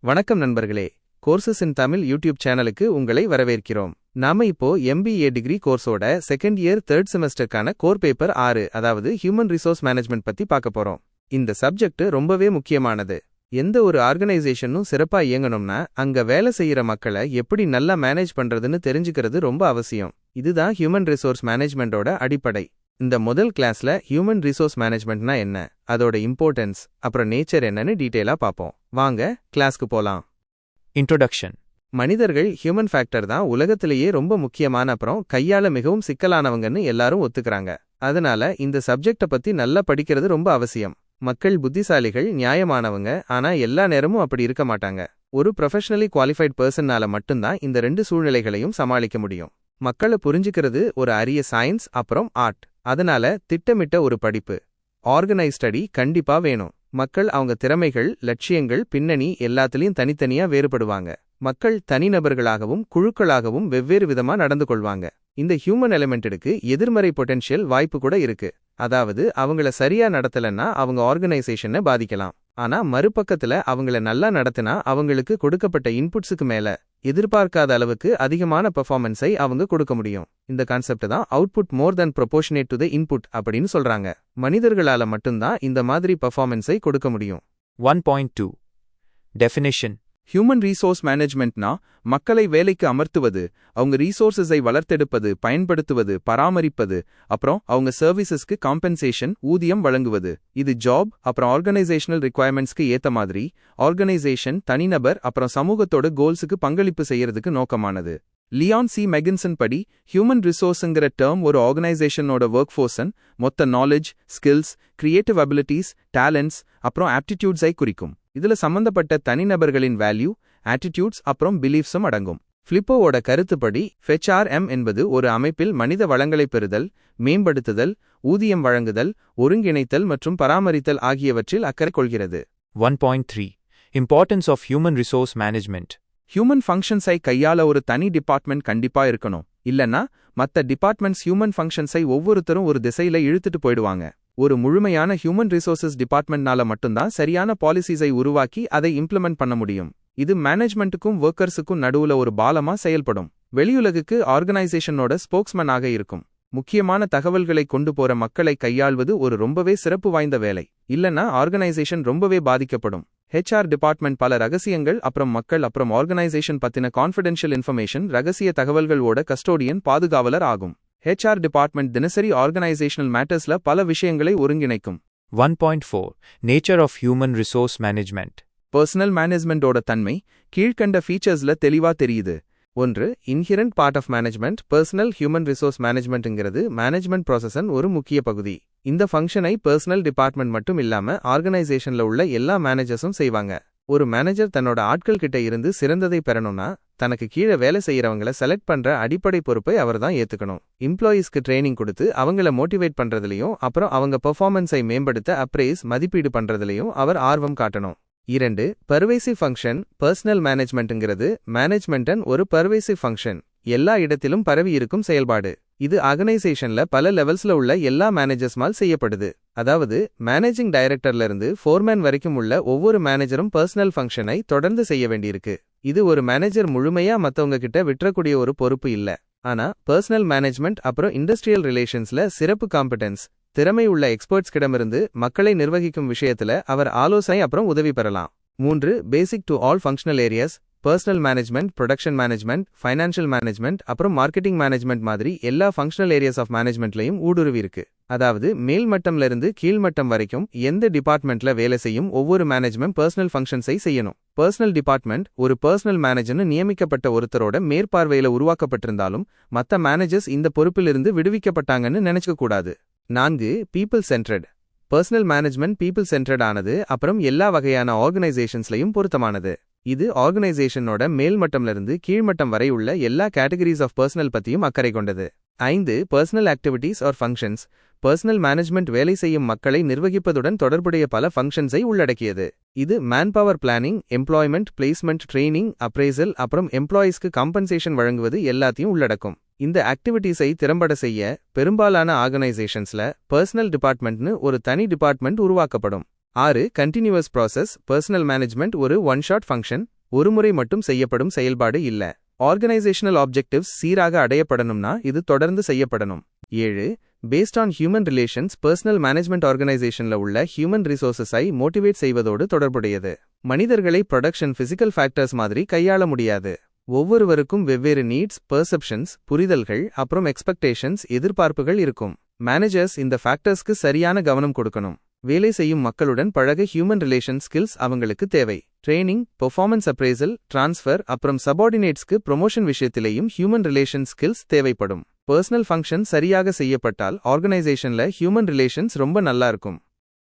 வணக்கம் நண்பர்களே, கோர்சஸ் இன் தமிழ் யூடியூப் சேனலுக்கு உங்களை வரவேற்கிறோம். நாம இப்போ MBA டிகிரி கோர்ஸோட செகண்ட் இயர் 3rd செமஸ்டருக்கான கோர் பேப்பர் 6, அதாவது ஹியூமன் ரிசோர்ஸ் மேனேஜ்மெண்ட் பத்தி பார்க்க போறோம். இந்த சப்ஜெக்ட் ரொம்பவே முக்கியமானது. எந்த ஒரு ஆர்கனைசேஷனும் சிறப்பா இயங்கணும்னா அங்க வேலை செய்யற மக்களை எப்படி நல்லா மேனேஜ் பண்றதுன்னு தெரிஞ்சுக்கிறது ரொம்ப அவசியம். இதுதான் ஹியூமன் ரிசோர்ஸ் மேனேஜ்மெண்டோட அடிப்படை. இந்த முதல் கிளாஸ்ல ஹியூமன் ரிசோர்ஸ் மேனேஜ்மெண்ட்னா என்ன, அதோட இம்பார்ட்டன்ஸ், அப்புறம் நேச்சர் என்னன்னு டீடைலா பார்ப்போம். வாங்க கிளாஸ்க்கு போலாம். இன்ட்ரோடக்ஷன். மனிதர்கள் ஹியூமன் ஃபேக்டர் தான் உலகத்திலேயே ரொம்ப முக்கியமான அப்புறம் கையாள மிகவும் சிக்கலானவங்கன்னு எல்லாரும் ஒத்துக்கிறாங்க. அதனால இந்த சப்ஜெக்ட பத்தி நல்லா படிக்கிறது ரொம்ப அவசியம். மக்கள் புத்திசாலிகள், நியாயமானவங்க, ஆனா எல்லா நேரமும் அப்படி இருக்க மாட்டாங்க. ஒரு ப்ரொஃபஷனலி குவாலிஃபைட் பர்சன்னால மட்டும்தான் இந்த ரெண்டு சூழ்நிலைகளையும் சமாளிக்க முடியும். மக்களை புரிஞ்சுக்கிறது ஒரு அரிய சயின்ஸ், அப்புறம் ஆர்ட். அதனால திட்டமிட்ட ஒரு படிப்பு, ஆர்கனைஸ் ஸ்டடி கண்டிப்பா வேணும். மக்கள் அவங்க திறமைகள், லட்சியங்கள், பின்னணி எல்லாத்துலயும் தனித்தனியா வேறுபடுவாங்க. மக்கள் தனிநபர்களாகவும் குழுக்களாகவும் வெவ்வேறு விதமா நடந்து கொள்வாங்க. இந்த ஹியூமன் எலிமெண்ட்டுக்கு எதிர்மறை பொட்டென்ஷியல் வாய்ப்பு கூட இருக்கு. அதாவது அவங்கள சரியா நடத்தலன்னா அவங்க ஆர்கனைசேஷனை பாதிக்கலாம். ஆனா மறுபக்கத்துல அவங்கள நல்லா நடத்தினா அவங்களுக்கு கொடுக்கப்பட்ட இன்புட்ஸுக்கு மேல எதிர்பார்க்காத அளவுக்கு அதிகமான பெர்ஃபார்மன்ஸை அவங்க கொடுக்க முடியும். இந்த கான்செப்ட் தான் output more then proportionate to the input அப்படின்னு சொல்றாங்க. மனிதர்களால மட்டும்தான் இந்த மாதிரி பெர்ஃபார்மன்ஸை கொடுக்க முடியும். 1.2 டெஃபினிஷன். ஹியூமன் ரீசோர்ஸ் மேனேஜ்மெண்ட்னா மக்களை வேலைக்கு அமர்த்துவது, அவங்க ரீசோர்ஸஸை வளர்த்தெடுப்பது, பயன்படுத்துவது, பராமரிப்பது, அப்புறம் அவங்க சர்வீசஸ்க்கு காம்பன்சேஷன், ஊதியம் வழங்குவது. இது ஜாப் அப்புறம் ஆர்கனைசேஷனல் ரிக்வயர்மெண்ட்ஸ்க்கு ஏத்த மாதிரி ஆர்கனைசேஷன், தனிநபர் அப்புறம் சமூகத்தோட கோல்ஸுக்கு பங்களிப்பு செய்யறதுக்கு நோக்கமானது. லியான் சி மெகின்சன் படி ஹியூமன் ரிசோர்ஸ்ங்கிற டேர்ம் ஒரு ஆர்கனைசேஷனோட ஒர்க் ஃபோர்ஸன் மொத்த knowledge, skills, creative abilities, talents அப்புறம் ஆப்டிடியூட்ஸை குறிக்கும். இதுல சம்பந்தப்பட்ட தனிநபர்களின் வேல்யூ, ஆட்டிடியூட்ஸ் அப்புறம் பிலீஃப்ஸும் அடங்கும். ஃபிலிப்போவோட கருத்துப்படி FHRM என்பது ஒரு அமைப்பில் மனித வளங்களை பெறுதல், மேம்படுத்துதல், ஊதியம் வழங்குதல், ஒருங்கிணைத்தல் மற்றும் பராமரித்தல் ஆகியவற்றில் அக்கறை கொள்கிறது. 1.3 importance of human resource management. Human ஃபங்க்ஷன்ஸை கையாள ஒரு தனி டிபார்ட்மெண்ட் கண்டிப்பா இருக்கணும். இல்லனா மத்த டிபார்ட்மெண்ட்ஸ் ஹியூமன் ஃபங்க்ஷன்ஸை ஒவ்வொருத்தரும் ஒரு திசையில இழுத்துட்டு போயிடுவாங்க. ஒரு முழுமையான ஹியூமன் ரிசோர்சஸ் டிபார்ட்மெண்ட்னால மட்டும்தான் சரியான பாலிசிஸை உருவாக்கி அதை இம்ப்ளிமெண்ட் பண்ண முடியும். இது மேனேஜ்மெண்ட்டுக்கும் ஒர்க்கர்ஸுக்கும் நடுவுல ஒரு பாலமா செயல்படும். வெளியுலகுக்கு ஆர்கனைசேஷனோட ஸ்போக்ஸ்மேனாக இருக்கும். முக்கியமான தகவல்களை கொண்டு போற மக்களை கையாள்வது ஒரு ரொம்பவே சிறப்பு வாய்ந்த வேலை. இல்லனா ஆர்கனைசேஷன் ரொம்பவே பாதிக்கப்படும். HR டிபார்ட்மெண்ட் பல ரகசியங்கள் அப்புறம் மக்கள் அப்புறம் ஆர்கனைசேஷன் பத்தின கான்ஃபிடென்ஷியல் இன்ஃபர்மேஷன், ரகசிய தகவல்களோட கஸ்டோடியன், பாதுகாவலர் ஆகும். HR டிபார்ட்மெண்ட் தினசரி ஆர்கனைசேஷனல் மேட்டர்ஸ்ல பல விஷயங்களை ஒருங்கிணைக்கும். 1.4 nature of human resource management. Personal மேனேஜ்மெண்டோட தன்மை கீழ்கண்ட ஃபீச்சர்ஸ்ல தெளிவா தெரியுது. 1. Inherent part of management. Personal human resource மேனேஜ்மெண்ட்ங்கிறது மேனேஜ்மெண்ட் ப்ராசஸன் ஒரு முக்கிய பகுதி. இந்த ஃபங்க்ஷனை பர்சனல் டிபார்ட்மெண்ட் மட்டும் இல்லாம ஆர்கனைசேஷன்ல உள்ள எல்லா மேனேஜர்ஸும் செய்வாங்க. ஒரு மேனேஜர் தன்னோட ஆட்கள் கிட்ட இருந்து சிறந்ததை பெறணும்னா தனக்கு கீழே வேலை செய்யறவங்கள செலக்ட் பண்ற அடிப்படை பொறுப்பை அவர் தான் ஏத்துக்கணும். எம்ப்ளாயீஸ்க்கு ட்ரைனிங் கொடுத்து அவங்கள மோட்டிவேட் பண்றதுலயும் அப்புறம் அவங்க பெர்ஃபார்மன்ஸை மேம்படுத்த அப்ரைஸ், மதிப்பீடு பண்றதுலயும் அவர் ஆர்வம் காட்டணும். 2. Pervasive function. பர்சனல் மேனேஜ்மெண்ட்ங்கிறது மேனேஜ்மெண்டன் ஒரு பர்வேசிவ் ஃபங்க்ஷன், எல்லா இடத்திலும் பரவி இருக்கும் செயல்பாடு. இது ஆர்கனைசேஷன்ல பல லெவல்ஸ்ல உள்ள எல்லா மேனேஜர்ஸ்மால் செய்யப்படுது. அதாவது மேனேஜிங் டைரக்டர்ல இருந்து ஃபோர்மேன் வரைக்கும் உள்ள ஒவ்வொரு மேனேஜரும் பர்சனல் ஃபங்க்ஷனை தொடர்ந்து செய்ய வேண்டியிருக்கு. இது ஒரு மேனேஜர் முழுமையா மத்தவங்க கிட்ட விட்டுறக்கூடிய ஒரு பொறுப்பு இல்ல. ஆனா பர்சனல் மேனேஜ்மெண்ட் அப்புறம் இண்டஸ்ட்ரியல் ரிலேஷன்ஸ்ல சிறப்பு காம்படன்ஸ், திறமை உள்ள எக்ஸ்பர்ட்ஸ் கிடமிருந்து மக்களை நிர்வகிக்கும் விஷயத்துல அவர் ஆலோசனை அப்புறம் உதவி பெறலாம். 3. Basic to all functional areas. Personal management, production management, financial management அப்புறம் மார்க்கெட்டிங் மேனேஜ்மெண்ட் மாதிரி எல்லா ஃபங்க்ஷனல் ஏரியாஸ் ஆஃப் மேனேஜ்மெண்ட்லையும் ஊடுருவி இருக்கு. அதாவது மேல்மட்டம்ல இருந்து கீழ்மட்டம் வரைக்கும் எந்த டிபார்ட்மெண்ட்ல வேலை செய்யும் ஒவ்வொரு மேனேஜ்மெண்ட் பர்சனல் ஃபங்க்ஷன்ஸை செய்யணும். பர்சனல் டிபார்ட்மெண்ட் ஒரு பர்சனல் மேனேஜர்னு நியமிக்கப்பட்ட ஒருத்தரோட மேற்பார்வையில உருவாக்கப்பட்டிருந்தாலும் மத்த மேனேஜர்ஸ் இந்த பொறுப்பிலிருந்து விடுவிக்கப்பட்டாங்கன்னு நினைச்சுக்க கூடாது. 4. People centred. Personal management people centred ஆனது அப்புறம் எல்லா வகையான ஆர்கனைசேஷன்ஸ்லையும் பொருத்தமானது. இது ஆர்கனைசேஷனோட மேல்மட்டம்ல இருந்து கீழ்மட்டம் வரை உள்ள எல்லா கேட்டகரிஸ் ஆஃப் பர்சனல் பத்தியும் அக்கறை கொண்டது. 5. Personal activities or functions. Personal management வேலை செய்யும் மக்களை நிர்வகிப்பதுடன் தொடர்புடைய பல ஃபங்க்ஷன்ஸை உள்ளடக்கியது. இது manpower planning, employment, placement, training, appraisal அப்புறம் எம்ப்ளாயீஸ்க்கு காம்பன்சேஷன் வழங்குவது எல்லாத்தையும் உள்ளடக்கும். இந்த ஆக்டிவிட்டீஸை திறம்பட செய்ய பெரும்பாலான ஆர்கனைசேஷன்ஸ்ல பர்சனல் டிபார்ட்மெண்ட்னு ஒரு தனி டிபார்ட்மெண்ட் உருவாக்கப்படும். 6 கண்டினியூவஸ் ப்ராசஸ் பர்சனல் மேனேஜ்மெண்ட் ஒரு ஒன் ஷாட் ஃபங்க்ஷன், ஒருமுறை மட்டும் செய்யப்படும் செயல்பாடு இல்ல. ஆர்கனைசேஷனல் ஆப்ஜெக்டிவ்ஸ் சீராக அடையப்படணும்னா இது தொடர்ந்து செய்யப்படணும். 7 based on human relations personal management ஆர்கனைசேஷன்ல உள்ள ஹியூமன் ரிசோர்சஸை மோட்டிவேட் செய்வதோடு தொடர்புடையது. மனிதர்களை ப்ரொடக்ஷன் பிசிக்கல் ஃபேக்டர்ஸ் மாதிரி கையாள முடியாது. ஒவ்வொருவருக்கும் வெவ்வேறு நீட்ஸ், பெர்செப்ஷன்ஸ், புரிதல்கள் அப்புறம் எக்ஸ்பெக்டேஷன்ஸ், எதிர்பார்ப்புகள் இருக்கும். மேனேஜர்ஸ் இந்த ஃபேக்டர்ஸ்க்கு சரியான கவனம் கொடுக்கணும். வேலை செய்யும் மக்களுடன் பழக ஹியூமன் ரிலேஷன் ஸ்கில்ஸ் அவங்களுக்கு தேவை. ட்ரெய்னிங், பெர்ஃபார்மன்ஸ் அப்ரைசல், டிரான்ஸ்ஃபர் அப்புறம் சபார்டினேட்ஸ்க்கு ப்ரொமோஷன் விஷயத்திலேயும் ஹியூமன் ரிலேஷன் ஸ்கில்ஸ் தேவைப்படும். பர்சனல் ஃபங்க்ஷன் சரியாக செய்யப்பட்டால் ஆர்கனைசேஷன்ல ஹியூமன் ரிலேஷன்ஸ் ரொம்ப நல்லா இருக்கும்.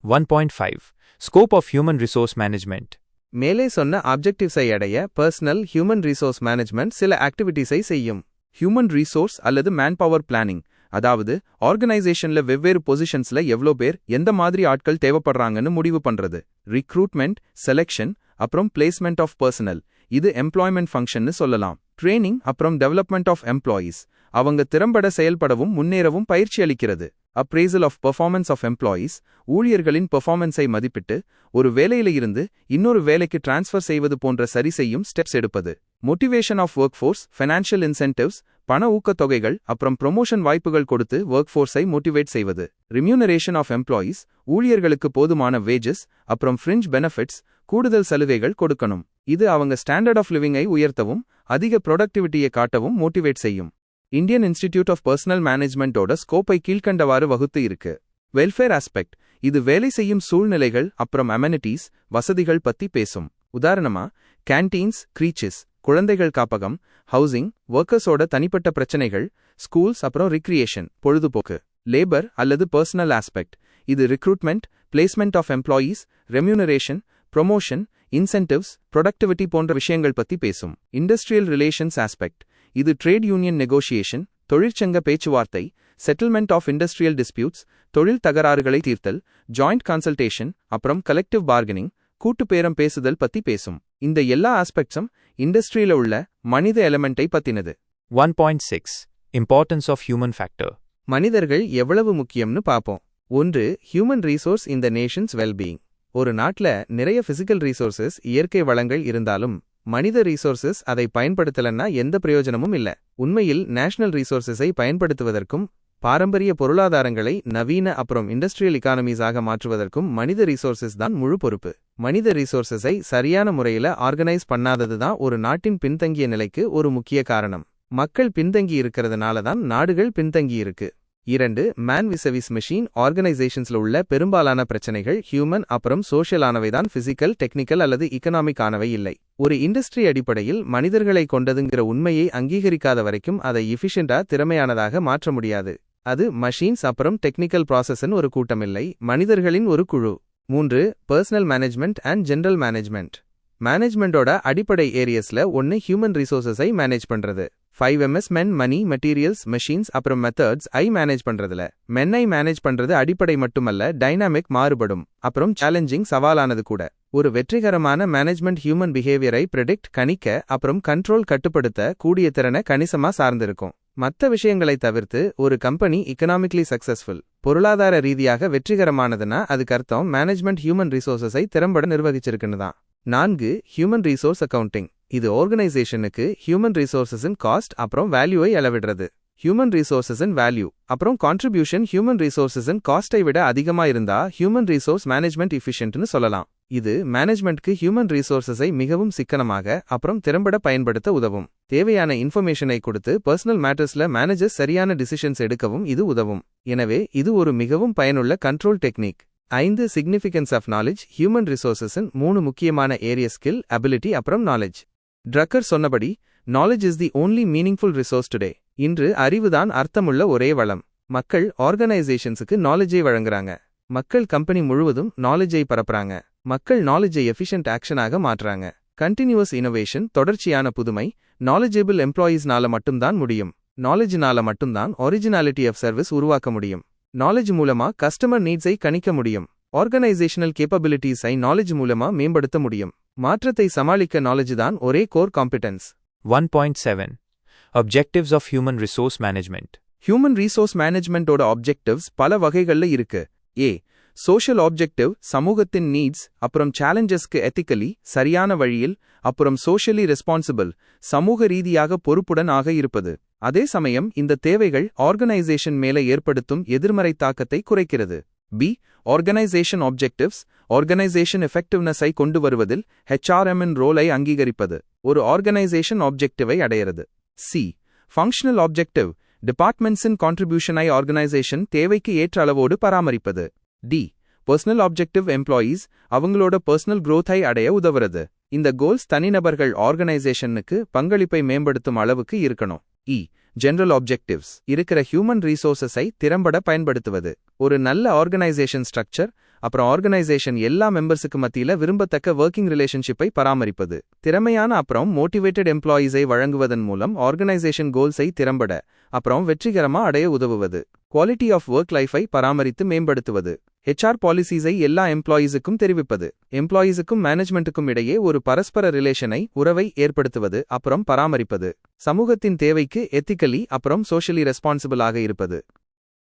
1.5 Scope of Human Resource Management. மேலே சொன்ன ஆப்ஜெக்டிவ்ஸை அடைய பர்சனல் ஹியூமன் ரிசோர்ஸ் மேனேஜ்மெண்ட் சில ஆக்டிவிட்டிஸை செய்யும். ஹியூமன் ரிசோர்ஸ் அல்லது மேன் பவர் பிளானிங், அதாவது ஆர்கனைசேஷன்ல வெவ்வேறு பொசிஷன்ஸ்ல எவ்வளோ பேர் எந்த மாதிரி ஆட்கள் தேவைப்படுறாங்கன்னு முடிவு பண்றது. ரிக்ரூட்மெண்ட், செலெக்ஷன் அப்புறம் பிளேஸ்மெண்ட் ஆஃப் பர்சனல், இது எம்ப்ளாய்மெண்ட் ஃபங்க்ஷன்னு சொல்லலாம். ட்ரெய்னிங் அப்புறம் டெவலப்மெண்ட் ஆஃப் எம்ப்ளாயீஸ், அவங்க திறம்பட செயல்படவும் முன்னேறவும் பயிற்சி அளிக்கிறது. Appraisal of performance of employees, ஊழியர்களின் பெர்ஃபார்மன்ஸை மதிப்பிட்டு ஒரு வேலையில இருந்து இன்னொரு வேலைக்கு டிரான்ஸ்ஃபர் செய்வது போன்ற சரி செய்யும் ஸ்டெப்ஸ் எடுப்பது. Motivation of work force, financial incentives, பண ஊக்கத்தொகைகள் அப்புறம் ப்ரொமோஷன் வாய்ப்புகள் கொடுத்து ஒர்க் ஃபோர்ஸை மோட்டிவேட் செய்வது. ரிம்யூனரேஷன் ஆஃப் எம்ப்ளாயீஸ், ஊழியர்களுக்கு போதுமான வேஜஸ் அப்புறம் ஃப்ரிஞ்ச் பெனிஃபிட்ஸ், கூடுதல் சலுகைகள் கொடுக்கணும். இது அவங்க ஸ்டாண்டர்ட் ஆஃப் லிவிங்கை உயர்த்தவும் அதிக ப்ரொடக்டிவிட்டியை காட்டவும் மோட்டிவேட் செய்யும். இந்தியன் இன்ஸ்டிடியூட் ஆஃப் பர்சனல் மேனேஜ்மெண்டோட ஸ்கோப்பை கீழ்க்கண்டவாறு வகுத்து இருக்கு. வெல்ஃபேர் ஆஸ்பெக்ட், இது வேலை செய்யும் சூழ்நிலைகள் அப்புறம் அமெனிட்டிஸ், வசதிகள் பத்தி பேசும். உதாரணமா கேன்டீன்ஸ், க்ரீச்சஸ், குழந்தைகள் காப்பகம், ஹவுசிங், ஒர்க்கர்ஸோட தனிப்பட்ட பிரச்சனைகள், ஸ்கூல்ஸ் அப்புறம் ரிக்ரியேஷன், பொழுதுபோக்கு. லேபர் அல்லது பர்சனல் ஆஸ்பெக்ட், இது recruitment, placement of employees, remuneration, promotion, incentives, productivity போன்ற விஷயங்கள் பத்தி பேசும். இண்டஸ்ட்ரியல் ரிலேஷன்ஸ் ஆஸ்பெக்ட், இது ட்ரேட் யூனியன் நெகோஷியேஷன், தொழிற்சங்க பேச்சுவார்த்தை, செட்டில்மெண்ட் ஆஃப் இண்டஸ்ட்ரியல் டிஸ்பியூட்ஸ், தொழில் தகராறுகளை தீர்த்தல், ஜாயிண்ட் கன்சல்டேஷன் அப்புறம் கலெக்டிவ் பார்கனிங், கூட்டு பேரம் பேசுதல் பத்தி பேசும். இந்த எல்லா ஆஸ்பெக்ட்ஸும் இண்டஸ்ட்ரியில உள்ள மனித எலமெண்டை பத்தினது. 1.6 Importance of Human Factor. மனிதர்கள் எவ்வளவு முக்கியம்னு பாப்போம். 1 ஹியூமன் ரிசோர்ஸ் இன் த நேஷன்ஸ் வெல்பீயிங். ஒரு நாட்டுல நிறைய பிசிக்கல் ரிசோர்சஸ், இயற்கை வளங்கள் இருந்தாலும் மனித ரிசோர்சஸ் அதை பயன்படுத்தலன்னா எந்த பிரயோஜனமும் இல்ல. உண்மையில் நேஷனல் ரிசோர்சஸை பயன்படுத்துவதற்கும் பாரம்பரிய பொருளாதாரங்களை நவீன அப்புறம் இண்டஸ்ட்ரியல் இகானமிஸாக மாற்றுவதற்கும் மனித ரிசோர்சஸ் தான் முழு பொறுப்பு. மனித ரிசோர்சஸை சரியான முறையில ஆர்கனைஸ் பண்ணாதது தான் ஒரு நாட்டின் பின்தங்கிய நிலைக்கு ஒரு முக்கிய காரணம். மக்கள் பின்தங்கி இருக்கிறதுனால தான் நாடுகள் பின்தங்கி இருக்கு. 2 மேன் விசவிஸ் மெஷின். ஆர்கனைசேஷன்ஸ்ல உள்ள பெரும்பாலான பிரச்சனைகள் ஹியூமன் அப்புறம் சோஷியல் ஆனவைதான், பிசிக்கல், டெக்னிக்கல் அல்லது இக்கனாமிக் ஆனவை இல்லை. ஒரு இண்டஸ்ட்ரி அடிப்படையில் மனிதர்களை கொண்டதுங்கிற உண்மையை அங்கீகரிக்காத வரைக்கும் அதை எஃபிஷியண்டா, திறமையானதாக மாற்ற முடியாது. அது மஷீன்ஸ் அப்புறம் டெக்னிக்கல் ப்ராசஸ்ன்னு ஒரு கூட்டமில்லை, மனிதர்களின் ஒரு குழு. 3 personal management and general management. மேனேஜ்மெண்டோட அடிப்படை ஏரியஸ்ல 1 ஹியூமன் ரிசோர்சஸை மேனேஜ் பண்றது. 5 மென், மணி, மெட்டீரியல்ஸ், மெஷின்ஸ் அப்புறம் மெத்தட்ஸ் ஐ மேனேஜ் பண்றதுல. மென்னை மேனேஜ் பண்றது அடிப்படை மட்டுமல்ல, டைனாமிக், மாறுபடும் அப்புறம் சேலஞ்சிங், சவாலானது கூட. ஒரு வெற்றிகரமான மேனேஜ்மெண்ட் ஹியூமன் பிஹேவியரை ப்ரெடிக்ட், கணிக்க அப்புறம் கண்ட்ரோல், கட்டுப்படுத்த கூடிய திறனை கணிசமா சார்ந்திருக்கும். மற்ற விஷயங்களை தவிர்த்து ஒரு கம்பெனி எக்கனாமிக்லி சக்சஸ்ஃபுல், பொருளாதார ரீதியாக வெற்றிகரமானதுன்னா அதுக்கு அர்த்தம் மேனேஜ்மெண்ட் ஹியூமன் ரிசோர்சஸை திறம்பட நிர்வகிச்சிருக்குன்னு தான். 4 ஹியூமன் ரிசோர்ஸ் அக்கவுண்டிங். இது ஆர்கனைசேஷனுக்கு ஹியூமன் ரிசோர்சஸின் காஸ்ட் அப்புறம் வேல்யூவை அளவிடுறது. ஹியூமன் ரிசோர்சஸின் வேல்யூ அப்புறம் கான்ட்ரிபியூஷன் ஹியூமன் ரிசோர்சஸின் காஸ்ட்டை விட அதிகமா இருந்தா ஹியூமன் ரிசோர்ஸ் மேனேஜ்மெண்ட் எஃபிஷியன்ட்னு சொல்லலாம். இது மேனேஜ்மெண்ட்க்கு ஹியூமன் ரிசோர்சஸை மிகவும் சிக்கனமாக அப்புறம் திறம்பட பயன்படுத்த உதவும். தேவையான இன்ஃபர்மேஷனை கொடுத்து பர்சனல் மேட்டர்ஸ்ல மேனேஜர்ஸ் சரியான டிசிஷன்ஸ் எடுக்கவும் இது உதவும். எனவே இது ஒரு மிகவும் பயனுள்ள control technique. 5 significance of knowledge. Human ரிசோர்சஸின் 3 முக்கியமான ஏரியா ஸ்கில், அபிலிட்டி அப்புறம் நாலேஜ். ட்ரக்கர் சொன்னபடி, knowledge is the only meaningful resource today. இன்று அறிவுதான் அர்த்தமுள்ள ஒரே வளம். மக்கள் ஆர்கனைசேஷன்ஸுக்கு நாலேஜை வழங்குறாங்க. மக்கள் கம்பெனி முழுவதும் நாலேஜை பரப்புறாங்க. மக்கள் நாலேஜை எஃபிஷியன்ட் ஆக்ஷனாக மாற்றுறாங்க. கண்டினியூவஸ் இனோவேஷன், தொடர்ச்சியான புதுமை, நாலேஜபிள் எம்ப்ளாயீஸ்னால மட்டும்தான் முடியும். நாலேஜ்னால மட்டும்தான் ஒரிஜினாலிட்டி ஆஃப் சர்வீஸ் உருவாக்க முடியும். நாலேஜ் மூலமா கஸ்டமர் நீட்ஸை கணிக்க முடியும். ஆர்கனைசேஷனல் கேப்பபிலிட்டிஸை நாலேஜ் மூலமா மேம்படுத்த முடியும். மாற்றத்தை சமாளிக்க நாலேஜ் தான் ஒரே core competence. 1.7 Objectives of Human Resource Management. Human resource மேனேஜ்மெண்டோட ஆப்ஜெக்டிவ்ஸ் பல வகைகள்ல இருக்கு. A சோஷியல் ஆப்ஜெக்டிவ் சமூகத்தின் நீட்ஸ், அப்புறம் சேலஞ்சஸ்க்கு எத்திக்கலி சரியான வழியில், அப்புறம் சோஷியலி ரெஸ்பான்சிபிள் சமூக ரீதியாக பொறுப்புடன் ஆக இருப்பது. அதே சமயம் இந்த தேவைகள் ஆர்கனைசேஷன் மேல ஏற்படுத்தும் எதிர்மறை தாக்கத்தை குறைக்கிறது. பி. ஆர்கனைசேஷன் ஆப்ஜெக்டிவ்ஸ் ஆர்கனைசேஷன் எஃபெக்டிவ்னஸை கொண்டு வருவதில் HRMன் ரோலை அங்கீகரிப்பது, ஒரு ஆர்கனைசேஷன் ஆப்ஜெக்டிவை அடையிறது. சி. ஃபங்க்ஷனல் ஆப்ஜெக்டிவ் டிபார்ட்மெண்ட்ஸின் கான்ட்ரிபியூஷனை ஆர்கனைசேஷன் தேவைக்கு ஏற்ற அளவோடு பராமரிப்பது. டி. பர்சனல் ஆப்ஜெக்டிவ் எம்ப்ளாயீஸ் அவங்களோட பர்சனல் growth-ஐ அடைய உதவுறது. இந்த கோல்ஸ் தனிநபர்கள் ஆர்கனைசேஷனுக்கு பங்களிப்பை மேம்படுத்தும் அளவுக்கு இருக்கணும். இ. ஜெனரல் ஆப்ஜெக்டிவ்ஸ் இருக்கிற ஹியூமன் ரிசோர்சஸை திறம்பட பயன்படுத்துவது, ஒரு நல்ல ஆர்கனைசேஷன் ஸ்ட்ரக்சர், அப்புறம் ஆர்கனைசேஷன் எல்லா மெம்பர்ஸுக்கு மத்தியில விரும்பத்தக்க ஒர்க்கிங் ரிலேஷன்ஷிப்பை பராமரிப்பது, திறமையான அப்புறம் மோட்டிவேட்டட் எம்ப்ளாயீஸை வழங்குவதன் மூலம் ஆர்கனைசேஷன் கோல்ஸை திறம்பட அப்புறம் வெற்றிகரமா அடைய உதவுவது, குவாலிட்டி ஆஃப் ஒர்க் லைஃபை பராமரித்து மேம்படுத்துவது, HR பாலிசிஸை எல்லா எம்ப்ளாயீஸுக்கும் தெரிவிப்பது, எம்ப்ளாயீஸுக்கும் மேனேஜ்மெண்ட்டுக்கும் இடையே ஒரு பரஸ்பர ரிலேஷனை உறவை ஏற்படுத்துவது அப்புறம் பராமரிப்பது, சமூகத்தின் தேவைக்கு எத்திக்கலி அப்புறம் சோஷியலி ரெஸ்பான்சிபிள் ஆக இருப்பது.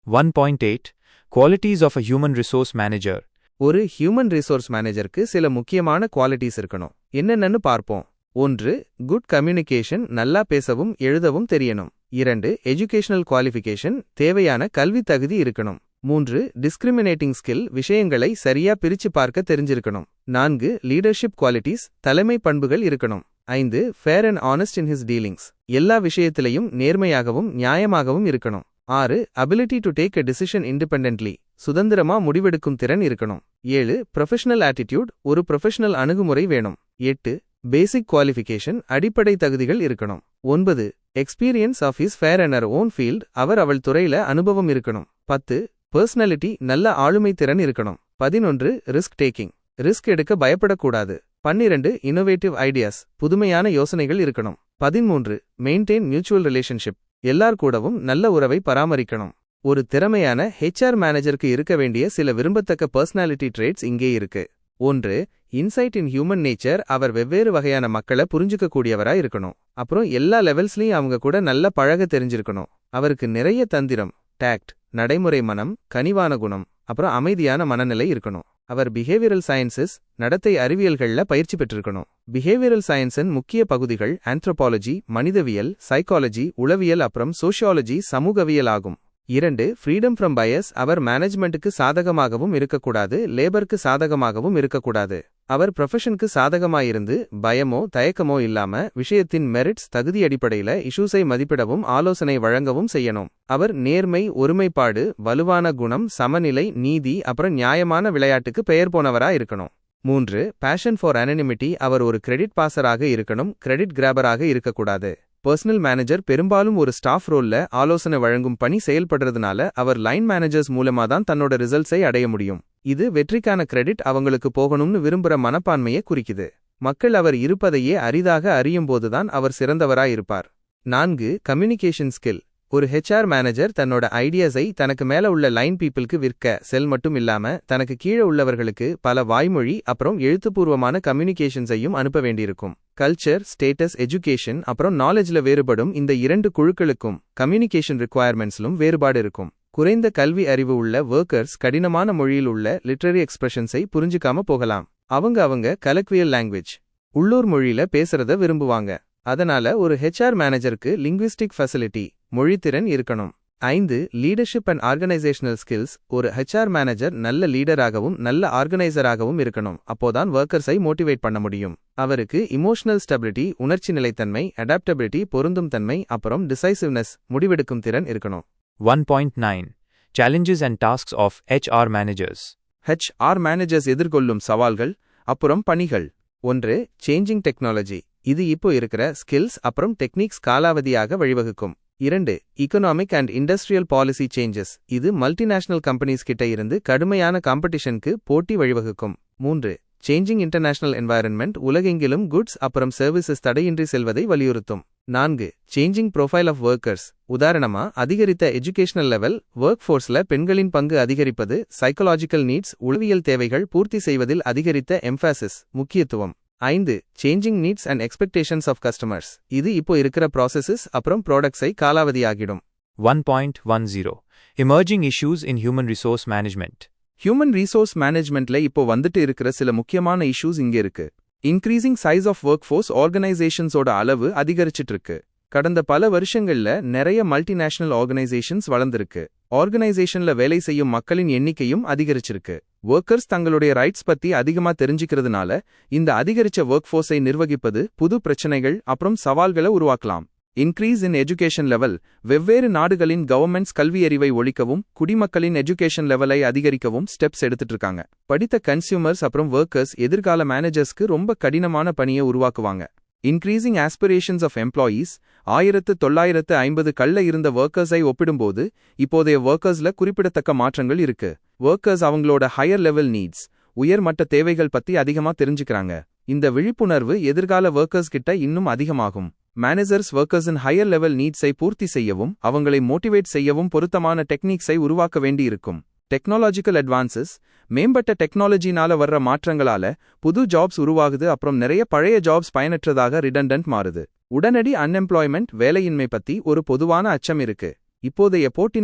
1.8 Qualities of a Human Resource Manager. ஒரு ஹியூமன் ரிசோர்ஸ் மேனேஜருக்கு சில முக்கியமான குவாலிட்டிஸ் இருக்கணும். என்னென்னு பார்ப்போம். 1. குட் கம்யூனிகேஷன் நல்லா பேசவும் எழுதவும் தெரியணும். 2. எஜுகேஷனல் குவாலிஃபிகேஷன் தேவையான கல்வி தகுதி இருக்கணும். 3. டிஸ்கிரிமினேட்டிங் ஸ்கில் விஷயங்களை சரியா பிரிச்சு பார்க்க தெரிஞ்சிருக்கணும். 4. லீடர்ஷிப் குவாலிட்டிஸ் தலைமை பண்புகள் இருக்கணும். 5. Fair and honest in his dealings எல்லா விஷயத்திலையும் நேர்மையாகவும் நியாயமாகவும் இருக்கணும். 6. Ability to take a decision independently சுதந்திரமா முடிவெடுக்கும் திறன் இருக்கணும். 7. ப்ரொஃபஷனல் ஆட்டிடியூட் ஒரு ப்ரொஃபஷனல் அணுகுமுறை வேணும். 8. பேசிக் குவாலிஃபிகேஷன் அடிப்படை தகுதிகள் இருக்கணும். 9. Experience of his fair and her own field அவள் துறையில அனுபவம் இருக்கணும். 10. பர்சனாலிட்டி நல்ல ஆளுமை திறன் இருக்கணும். 11. ரிஸ்க் டேக்கிங் ரிஸ்க் எடுக்க பயப்படக்கூடாது. 12. இன்னோவேட்டிவ் ஐடியாஸ் புதுமையான யோசனைகள் இருக்கணும். 13. மெயின்டைன் மியூச்சுவல் ரிலேஷன்ஷிப் எல்லார் கூடவும் நல்ல உறவை பராமரிக்கணும். ஒரு திறமையான HR மேனேஜருக்கு இருக்க வேண்டிய சில விரும்பத்தக்க பர்சனாலிட்டி ட்ரேட்ஸ் இங்கே இருக்கு. 1. இன்சைட் இன் ஹியூமன் நேச்சர் அவர் வெவ்வேறு வகையான மக்களை புரிஞ்சுக்க கூடியவரா இருக்கணும். அப்புறம் எல்லா லெவல்ஸ்லயும் அவங்க கூட நல்ல பழக தெரிஞ்சிருக்கணும். அவருக்கு நிறைய தந்திரம் டாக்ட் நடைமுறை மனம் கனிவான குணம் அப்புறம் அமைதியான மனநிலை இருக்கணும். அவர் பிஹேவியரல் சயின்சஸ் நடத்தை அறிவியல்கள்ல பயிற்சி பெற்றிருக்கணும். பிஹேவியரல் சயின்ஸின் முக்கிய பகுதிகள் ஆந்த்ரோபாலஜி மனிதவியல், சைக்காலஜி உளவியல் அப்புறம் சோஷியாலஜி சமூகவியல் ஆகும். 2. ஃப்ரீடம் ஃப்ரம் பயஸ் அவர் மேனேஜ்மெண்ட்டுக்கு சாதகமாகவும் இருக்கக்கூடாது லேபருக்கு சாதகமாகவும் இருக்கக்கூடாது. அவர் ப்ரொஃபஷனுக்கு சாதகமாயிருந்து பயமோ தயக்கமோ இல்லாம விஷயத்தின் மெரிட்ஸ் தகுதி அடிப்படையில இஷ்யூஸை மதிப்பிடவும் ஆலோசனை வழங்கவும் செய்யணும். அவர் நேர்மை ஒருமைப்பாடு வலுவான குணம் சமநிலை நீதி அப்புறம் நியாயமான விளையாட்டுக்கு பெயர் போனவரா இருக்கணும். 3. பேஷன் ஃபார் அனனிமிட்டி அவர் ஒரு கிரெடிட் பாசராக இருக்கணும் கிரெடிட் கிராபராக இருக்கக்கூடாது. பர்சனல் மேனேஜர் பெரும்பாலும் ஒரு ஸ்டாஃப் ரோல்ல ஆலோசனை வழங்கும் பணி செயல்படுறதுனால அவர் லைன் மேனேஜர்ஸ் மூலமா தான் தன்னோட ரிசல்ட்ஸை அடைய முடியும். இது வெற்றிக்கான கிரெடிட் அவங்களுக்கு போகணும்னு விரும்புற மனப்பான்மையை குறிக்குது. மக்கள் அவர் இருப்பதையே அரிதாக அறியும்போதுதான் அவர் சிறந்தவராய் இருப்பார். 4. கம்யூனிகேஷன் ஸ்கில் ஒரு HR மேனேஜர் தன்னோட ஐடியாஸை தனக்கு மேல உள்ள லைன் பீப்புளுக்கு விற்க செல் மட்டும் இல்லாம தனக்கு கீழே உள்ளவர்களுக்கு பல வாய்மொழி அப்புறம் எழுத்துப்பூர்வமான கம்யூனிகேஷன்ஸையும் அனுப்ப வேண்டியிருக்கும். கல்ச்சர் ஸ்டேட்டஸ் எஜுகேஷன் அப்புறம் நாலேஜ்ல வேறுபடும் இந்த 2 குழுக்களுக்கும் கம்யூனிகேஷன் ரிக்வயர்மெண்ட்ஸ்லும் வேறுபாடு இருக்கும். குறைந்த கல்வி அறிவு உள்ள ஒர்க்கர்ஸ் கடினமான மொழியில் உள்ள லிட்ரரி எக்ஸ்பிரஷன்ஸை புரிஞ்சுக்காம போகலாம். அவங்க கலக்வியல் லாங்குவேஜ் உள்ளூர் மொழியில பேசுறத விரும்புவாங்க. அதனால ஒரு HR மேனேஜருக்கு லிங்குவிஸ்டிக் ஃபெசிலிட்டி மொழித்திறன் இருக்கணும். 5. லீடர்ஷிப் அண்ட் ஆர்கனைசேஷனல் ஸ்கில்ஸ் ஒரு HR மேனேஜர் நல்ல லீடராகவும் நல்ல ஆர்கனைசராகவும் இருக்கணும். அப்போதான் ஒர்க்கர்ஸை மோட்டிவேட் பண்ண முடியும். அவருக்கு இமோஷனல் ஸ்டெபிலிட்டி உணர்ச்சி நிலைத்தன்மை அடாப்டபிலிட்டி பொருந்தும் தன்மை அப்புறம் டிசைசிவ்னஸ் முடிவெடுக்கும் திறன் இருக்கணும். 1.9 Challenges and tasks of HR managers. HR managers எதிர்கொள்ளும் சவால்கள் அப்புறம் பணிகள். 1. சேஞ்சிங் டெக்னாலஜி இது இப்போ இருக்கிற ஸ்கில்ஸ் அப்புறம் டெக்னிக்ஸ் காலாவதியாக வழிவகுக்கும். 2. Economic and industrial policy changes இது மல்டிநேஷனல் கம்பெனிஸ் கிட்ட இருந்து கடுமையான காம்படிஷனுக்கு போட்டி வழிவகுக்கும். 3. சேஞ்சிங் இன்டர்நேஷனல் என்வாயரன்மெண்ட் உலகெங்கிலும் குட்ஸ் அப்புறம் சர்வீசஸ் தடையின்றி செல்வதை வலியுறுத்தும். 4. சேஞ்சிங் ப்ரொஃபைல் ஆஃப் ஒர்க்கர்ஸ் உதாரணமா அதிகரித்த எஜுகேஷனல் லெவல் ஒர்க் ஃபோர்ஸ்ல பெண்களின் பங்கு அதிகரிப்பது சைக்கலாஜிக்கல் நீட்ஸ் உளவியல் தேவைகள் பூர்த்தி செய்வதில் அதிகரித்த எம்ஃபாசிஸ் முக்கியத்துவம். 5. Changing needs and expectations of customers இது இப்போ இருக்கிற ப்ராசஸஸ் அப்புறம் ப்ராடக்ட்ஸை காலாவதியாகிடும். 1.10 Emerging issues in human resource management. Human resource மேனேஜ்மெண்ட்ல இப்போ வந்துட்டு இருக்கிற சில முக்கியமான இஷ்யூஸ் இங்க இருக்கு. Increasing size of work force ஆர்கனைசேஷன்ஸோட அளவு அதிகரிச்சிட்டு இருக்கு. கடந்த பல வருஷங்கள்ல நிறைய மல்டிநேஷனல் ஆர்கனைசேஷன்ஸ் வளர்ந்திருக்கு. ஆர்கனைசேஷன்ல வேலை செய்யும் மக்களின் எண்ணிக்கையும் அதிகரிச்சிருக்கு. ஒர்க்கர்ஸ் தங்களுடைய ரைட்ஸ் பத்தி அதிகமா தெரிஞ்சுக்கிறதுனால இந்த அதிகரிச்ச ஒர்க் ஃபோர்ஸை நிர்வகிப்பது புது பிரச்சனைகள் அப்புறம் சவால்களை உருவாக்கலாம். இன்க்ரீஸ் இன் எஜுகேஷன் லெவல் வெவ்வேறு நாடுகளின் கவர்மெண்ட்ஸ் கல்வியறிவை ஒழிக்கவும் குடிமக்களின் எஜுகேஷன் லெவலை அதிகரிக்கவும் ஸ்டெப்ஸ் எடுத்துட்டு இருக்காங்க. படித்த கன்சியூமர்ஸ் அப்புறம் ஒர்க்கர்ஸ் எதிர்கால மேனேஜர்ஸ்க்கு ரொம்ப கடினமான பணியை உருவாக்குவாங்க. இன்க்ரீசிங் ஆஸ்பிரேஷன்ஸ் ஆஃப் எம்ப்ளாயீஸ் 1950 இருந்த ஒர்க்கர்ஸை ஒப்பிடும்போது இப்போதைய ஒர்க்கர்ஸ்ல குறிப்பிடத்தக்க மாற்றங்கள் இருக்கு. ஒர்க்கர்ஸ் அவங்களோட ஹையர் லெவல் நீட்ஸ் உயர்மட்ட தேவைகள் பத்தி அதிகமா தெரிஞ்சுக்கிறாங்க. இந்த விழிப்புணர்வு எதிர்கால ஒர்க்கர்ஸ் கிட்ட இன்னும் அதிகமாகும். மேனேஜர்ஸ் ஒர்க்கர்ஸின் ஹையர் லெவல் நீட்ஸை பூர்த்தி செய்யவும் அவங்களை மோட்டிவேட் செய்யவும் பொருத்தமான டெக்னிக்ஸை உருவாக்க வேண்டியிருக்கும். டெக்னாலஜிக்கல் அட்வான்சஸ் மேம்பட்ட டெக்னாலஜினால வர்ற மாற்றங்களால புது ஜாப்ஸ் உருவாகுது அப்புறம் நிறைய பழைய ஜாப்ஸ் பயனற்றதாக ரிடண்டன்ட் மாறுது. உடனடி அன்எம்ப்ளாய்மெண்ட் வேலையின்மை பத்தி ஒரு பொதுவான அச்சம் இருக்கு. இப்போதைய போட்டி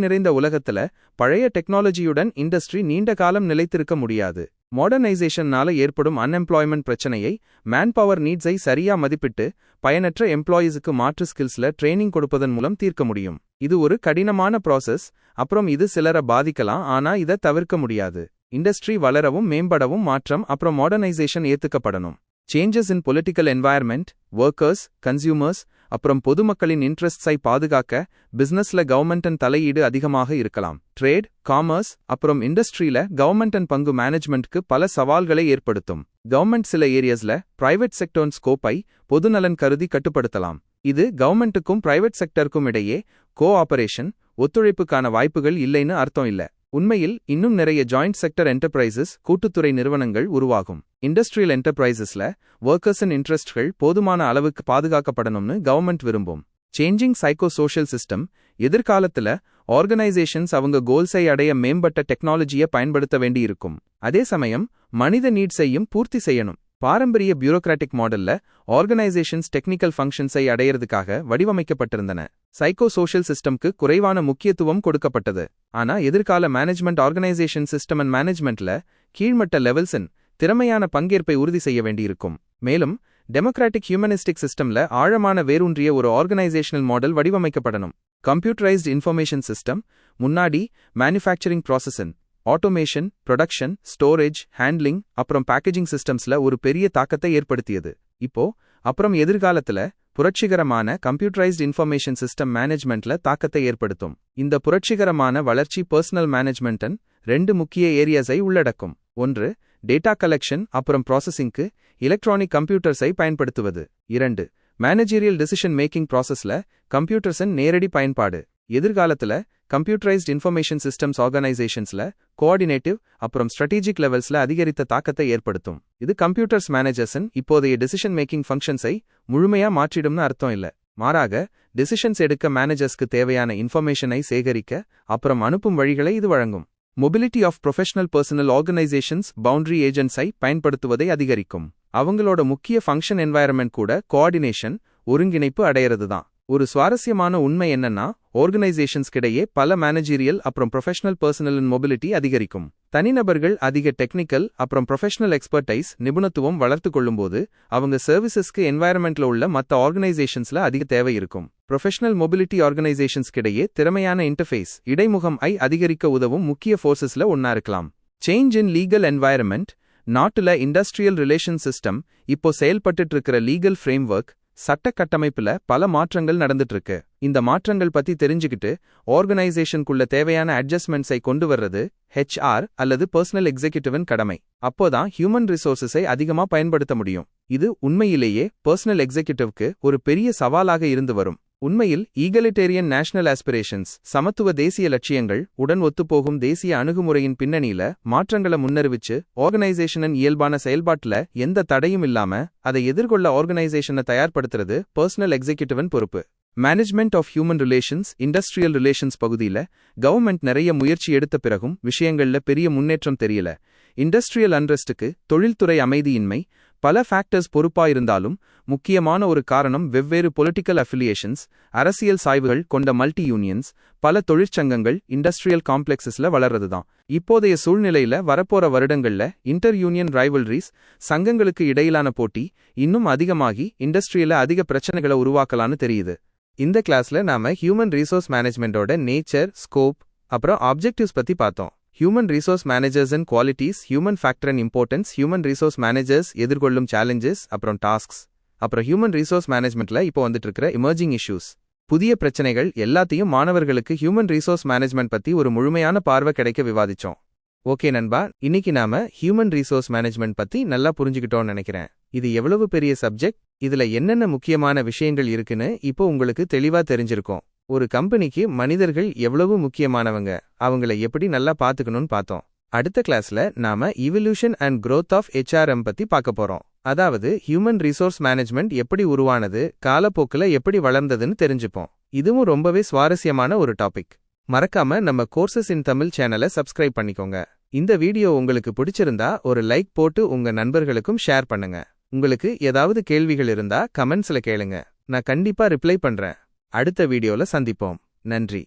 நிறைந்த உலகத்துல பழைய டெக்னாலஜியுடன் இண்டஸ்ட்ரி நீண்ட காலம் நிலைத்திருக்க முடியாது. மாடர்னைசேஷன்னால ஏற்படும் அன்எம்ப்ளாய்மெண்ட் பிரச்சனையை மேன்பவர் நீட்ஸை சரியா மதிப்பிட்டு பயனற்ற எம்ப்ளாயீஸுக்கு மாற்று ஸ்கில்ஸ்ல ட்ரைனிங் கொடுப்பதன் மூலம் தீர்க்க முடியும். இது ஒரு கடினமான ப்ராசஸ். அப்புறம் இது சிலரை பாதிக்கலாம், ஆனா இதை தவிர்க்க முடியாது. இண்டஸ்ட்ரி வளரவும் மேம்படவும் மாற்றம் அப்புறம் மாடர்னைசேஷன் ஏத்துக்கப்படணும். Changes in political environment workers consumers அப்புறம் பொதுமக்களின் இன்ட்ரெஸ்ட்ஸை பாதுகாக்க பிசினஸ்ல கவர்மெண்டன் தலையீடு அதிகமாக இருக்கலாம். ட்ரேட் காமர்ஸ் அப்புறம் இண்டஸ்ட்ரியில கவர்மெண்டன் பங்கு மேனேஜ்மெண்ட்க்கு பல சவால்களை ஏற்படுத்தும். கவர்மெண்ட் சில ஏரியாஸ்ல பிரைவேட் செக்டர் ஸ்கோப்பை பொதுநலன் கருதி கட்டுப்படுத்தலாம். இது கவர்மெண்ட்டுக்கும் பிரைவேட் செக்டருக்கும் இடையே கோஆபரேஷன் ஒத்துழைப்புக்கான வாய்ப்புகள் இல்லைன்னு அர்த்தம் இல்ல. உண்மையில் இன்னும் நிறைய ஜாயிண்ட் செக்டர் என்டர்பிரைசஸ் கூட்டுத்துறை நிறுவனங்கள் உருவாகும். இண்டஸ்ட்ரியல் என்டர்பிரைசஸ்ல ஒர்க்கர்ஸின் இன்ட்ரெஸ்ட்கள் போதுமான அளவுக்கு பாதுகாக்கப்படணும்னு கவர்மெண்ட் விரும்பும். சேஞ்சிங் சைக்கோ சோஷியல் சிஸ்டம் எதிர்காலத்துல ஆர்கனைசேஷன்ஸ் அவங்க கோல்ஸை அடைய மேம்பட்ட டெக்னாலஜியை பயன்படுத்த வேண்டியிருக்கும். அதே சமயம் மனித நீட்ஸையும் பூர்த்தி செய்யணும். பாரம்பரிய பியூரோக்ராட்டிக் மாடல்ல ஆர்கனைசேஷன்ஸ் டெக்னிக்கல் ஃபங்க்ஷன்ஸை அடையிறதுக்காக வடிவமைக்கப்பட்டிருந்தன. சைக்கோ சோஷியல் சிஸ்டம்க்கு குறைவான முக்கியத்துவம் கொடுக்கப்பட்டது. ஆனா எதிர்கால மேனேஜ்மெண்ட் ஆர்கனைசேஷன் சிஸ்டம் அண்ட் மேனேஜ்மெண்ட்ல கீழ்மட்ட லெவல்ஸின் திறமையான பங்கேற்பை உறுதி செய்ய வேண்டியிருக்கும். மேலும் டெமோக்ராட்டிக் ஹியூமனிஸ்டிக் சிஸ்டம்ல ஆழமான வேரூன்றிய ஒரு ஆர்கனைசேஷனல் மாடல் வடிவமைக்கப்படணும். கம்ப்யூட்டரைஸ்ட் இன்ஃபர்மேஷன் சிஸ்டம் முன்னாடி மேனுஃபேக்சரிங் ப்ராசஸின் ஆட்டோமேஷன் ப்ரொடக்ஷன் ஸ்டோரேஜ் ஹேண்ட்லிங் அப்புறம் பேக்கேஜிங் சிஸ்டம்ஸ்ல ஒரு பெரிய தாக்கத்தை ஏற்படுத்தியது. இப்போ அப்புறம் எதிர்காலத்துல புரட்சிகரமான கம்ப்யூட்டரைஸ்ட் இன்ஃபர்மேஷன் சிஸ்டம் மேனேஜ்மெண்ட்ல தாக்கத்தை ஏற்படுத்தும். இந்த புரட்சிகரமான வளர்ச்சி பர்சனல் மேனேஜ்மெண்டன் 2 முக்கிய ஏரியாஸை உள்ளடக்கும். ஒன்று டேட்டா கலெக்ஷன் அப்புறம் ப்ராசஸிங்க்கு எலக்ட்ரானிக் கம்ப்யூட்டர்ஸை பயன்படுத்துவது. 2 மேனேஜீரியல் டிசிஷன் மேக்கிங் ப்ராசஸ்ல கம்ப்யூட்டர்ஸின் நேரடி பயன்பாடு. எதிர்காலத்துல கம்ப்யூட்டரைஸ்ட் இன்ஃபர்மேஷன் சிஸ்டம்ஸ் ஆர்கனைசேஷன்ஸ்ல கோஆர்டினேட்டிவ் அப்புறம் ஸ்ட்ராட்டஜிக் லெவல்ஸ்ல அதிகரித்த தாக்கத்தை ஏற்படுத்தும். இது கம்ப்யூட்டர்ஸ் மேனேஜர்ஸின் இப்போதைய டிசிஷன் மேக்கிங் ஃபங்க்ஷன்ஸை முழுமையா மாற்றிடும்னு அர்த்தம் இல்ல. மாறாக டிசிஷன்ஸ் எடுக்க மேனேஜர்ஸ்க்கு தேவையான இன்ஃபர்மேஷனை சேகரிக்க அப்புறம் அனுப்பும் வழிகளை இது வழங்கும். Mobility of professional personal organisations boundary ஏஜென்ட்ஸை பயன்படுத்துவதை அதிகரிக்கும். அவங்களோட முக்கிய ஃபங்க்ஷன் என்வாயர்மெண்ட் கூட கோஆர்டினேஷன் ஒருங்கிணைப்பு அடையிறதுதான். ஒரு சுவாரஸ்யமான உண்மை என்னன்னா ஆர்கனைசேஷன்ஸ்கிடையே பல மேனேஜீரியல் அப்புறம் ப்ரொஃபஷனல் பர்சனலின் மொபிலிட்டி அதிகரிக்கும். தனிநபர்கள் அதிக டெக்னிக்கல் அப்புறம் ப்ரொஃபஷனல் எக்ஸ்பர்டைஸ் நிபுணத்துவம் வளர்த்து கொள்ளும்போது அவங்க சர்வீசஸ்க்கு என்வாயர்மெண்ட்ல உள்ள மற்ற ஆர்கனைசேஷன்ஸ்ல அதிக தேவை இருக்கும். ப்ரொஃபஷனல் மொபிலிட்டி ஆர்கனைசேஷன்ஸ்கிடையே திறமையான இன்டர்ஃபேஸ் இடைமுகம் அதிகரிக்க உதவும் முக்கிய ஃபோர்ஸஸ்ல ஒன்னா இருக்கலாம். சேஞ்ச் இன் லீகல் என்வாயர்மெண்ட் நாட்டுல இண்டஸ்ட்ரியல் ரிலேஷன் சிஸ்டம் இப்போ செயல்பட்டு இருக்கிற லீகல் ஃப்ரேம்வொர்க் சட்ட கட்டமைப்புல பல மாற்றங்கள் நடந்துட்டு இருக்கு. இந்த மாற்றங்கள் பத்தி தெரிஞ்சுக்கிட்டு ஆர்கனைசேஷனுக்குள்ள தேவையான அட்ஜஸ்ட்மெண்ட்ஸை கொண்டு வர்றது HR அல்லது பர்சனல் எக்ஸிகியூட்டிவின் கடமை. அப்போதான் ஹியூமன் ரிசோர்சஸை அதிகமா பயன்படுத்த முடியும். இது உண்மையிலேயே பர்சனல் எக்ஸிகியூட்டிவ்க்கு ஒரு பெரிய சவாலாக இருந்து வரும். உண்மையில் ஈகலிட்டேரியன் நேஷனல் ஆஸ்பிரேஷன்ஸ் சமத்துவ தேசிய லட்சியங்கள் உடன் ஒத்துப்போகும் தேசிய அணுகுமுறையின் பின்னணியில மாற்றங்களை முன்னறிவிச்சு ஆர்கனைசேஷனின் இயல்பான செயல்பாட்டுல எந்த தடையும் இல்லாம அதை எதிர்கொள்ள ஆர்கனைசேஷனை தயார்படுத்துறது பர்சனல் எக்ஸிகியூட்டிவின் பொறுப்பு. Management of human relations industrial relations பகுதியில கவர்மெண்ட் நிறைய முயற்சி எடுத்த பிறகும் விஷயங்கள்ல பெரிய முன்னேற்றம் தெரியல. இண்டஸ்ட்ரியல் அன்ரெஸ்டுக்கு தொழில்துறை அமைதியின்மை பல ஃபேக்டர்ஸ் பொறுப்பாயிருந்தாலும் முக்கியமான ஒரு காரணம் வெவ்வேறு பொலிட்டிக்கல் அஃபிலியேஷன்ஸ், அரசியல் சாய்வுகள் கொண்ட மல்டி யூனியன்ஸ், பல தொழிற்சங்கங்கள் இண்டஸ்ட்ரியல் காம்ப்ளெக்ஸஸ்ல வளர்றதுதான். இப்போதைய சூழ்நிலையில வரப்போற வருடங்கள்ல இன்டர் யூனியன் ரைவல்ரிஸ், சங்கங்களுக்கு இடையிலான போட்டி இன்னும் அதிகமாகி இண்டஸ்ட்ரியில அதிக பிரச்சனைகளை உருவாக்கலான்னு தெரியுது. இந்த கிளாஸ்ல நாம ஹியூமன் ரிசோர்ஸ் மேனேஜ்மெண்டோட நேச்சர், ஸ்கோப், அப்புறம் ஆப்ஜெக்டிவ்ஸ் பத்தி பார்த்தோம். Human resource managers and qualities, human factor and importance, human resource managers எதிர்கொள்ளும் சேலஞ்சஸ், அப்புறம் டாஸ்க்ஸ், அப்புறம் ஹியூமன் ரிசோர்ஸ் மேனேஜ்மெண்ட்ல இப்போ வந்துட்டு இருக்கிற எமர்ஜிங் இஷ்யூஸ், புதிய பிரச்சனைகள் எல்லாத்தையும் மாணவர்களுக்கு ஹியூமன் ரிசோர்ஸ் மேனேஜ்மெண்ட் பத்தி ஒரு முழுமையான பார்வை கிடைக்க விவாதிச்சோம். ஓகே நண்பா, இன்னைக்கு நாம ஹியூமன் ரிசோர்ஸ் மேனேஜ்மெண்ட் பத்தி நல்லா புரிஞ்சுக்கிட்டோம்னு நினைக்கிறேன். இது எவ்வளவு பெரிய சப்ஜெக்ட், இதுல என்னென்ன முக்கியமான விஷயங்கள் இருக்குன்னு இப்போ உங்களுக்கு தெளிவா தெரிஞ்சிருக்கும். ஒரு கம்பெனிக்கு மனிதர்கள் எவ்வளவு முக்கியமானவங்க, அவங்கள எப்படி நல்லா பாத்துக்கணும்னு பார்த்தோம். அடுத்த கிளாஸ்ல நாம evolution and growth of HRM பத்தி பார்க்க போறோம். அதாவது ஹியூமன் ரிசோர்ஸ் மேனேஜ்மெண்ட் எப்படி உருவானது, காலப்போக்குல எப்படி வளர்ந்ததுன்னு தெரிஞ்சுப்போம். இதுவும் ரொம்பவே சுவாரஸ்யமான ஒரு டாபிக். மறக்காம நம்ம கோர்சஸ் இன் தமிழ் சேனலை சப்ஸ்கிரைப் பண்ணிக்கோங்க. இந்த வீடியோ உங்களுக்கு பிடிச்சிருந்தா ஒரு லைக் போட்டு உங்க நண்பர்களுக்கும் ஷேர் பண்ணுங்க. உங்களுக்கு ஏதாவது கேள்விகள் இருந்தா கமெண்ட்ஸ்ல கேளுங்க, நான் கண்டிப்பா ரிப்ளை பண்றேன். அடுத்த வீடியோல சந்திப்போம். நன்றி.